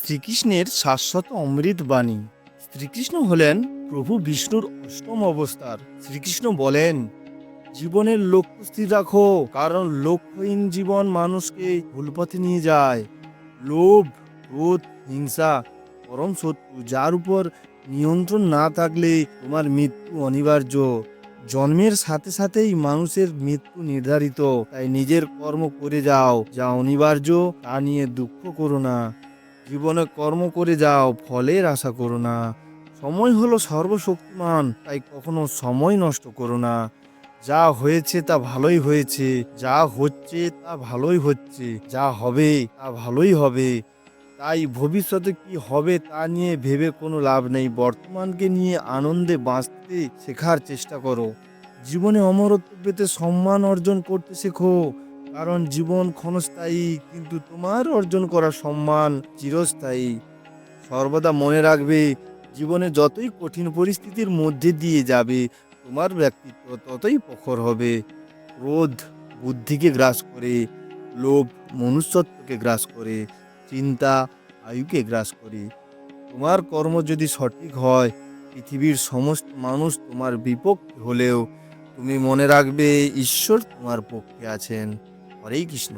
শ্রীকৃষ্ণের শাশ্বত অমৃত বাণী। শ্রীকৃষ্ণ হলেন প্রভু বিষ্ণুর অষ্টম অবতার। শ্রীকৃষ্ণ বলেন, জীবনের লক্ষ্য স্থির রাখো, কারণ লক্ষ্যহীন জীবন মানুষকে ভুল পথে নিয়ে যায়। লোভ, ক্রোধ, হিংসা পরম শত্রু, যার উপর নিয়ন্ত্রণ না থাকলে তোমার মৃত্যু অনিবার্য। জন্মের সাথে সাথেই মানুষের মৃত্যু নির্ধারিত, তাই নিজের কর্ম করে যাও, যা অনিবার্য তা নিয়ে দুঃখ করো না। জীবনে কর্ম করে যাও, ফলের আশা করো না। সময় হলো সর্বশক্তিমান, তাই কখনো সময় নষ্ট করো না। যা হয়েছে তা ভালোই হয়েছে, যা হচ্ছে তা ভালোই হচ্ছে, যা হবে তা ভালোই হবে। তাই ভবিষ্যতে কি হবে তা নিয়ে ভেবে কোনো লাভ নেই। বর্তমানকে নিয়ে আনন্দে বাঁচতে শেখার চেষ্টা করো। জীবনে অমরত্ব পেতে সম্মান অর্জন করতে শেখো, কারণ জীবন ক্ষণস্থায়ী, কিন্তু তোমার অর্জন করা সম্মান চিরস্থায়ী। সর্বদা মনে রাখবে, জীবনে যতই কঠিন পরিস্থিতির মধ্যে দিয়ে যাবে, তোমার ব্যক্তিত্ব ততই প্রখর হবে। ক্রোধ বুদ্ধিকে গ্রাস করে, লোভ মনুষ্যত্বকে গ্রাস করে, চিন্তা আয়ুকে গ্রাস করে। তোমার কর্ম যদি সঠিক হয়, পৃথিবীর সমস্ত মানুষ তোমার বিপক্ষে হলেও তুমি মনে রাখবে, ঈশ্বর তোমার পক্ষে আছেন। হরেই কৃষ্ণ।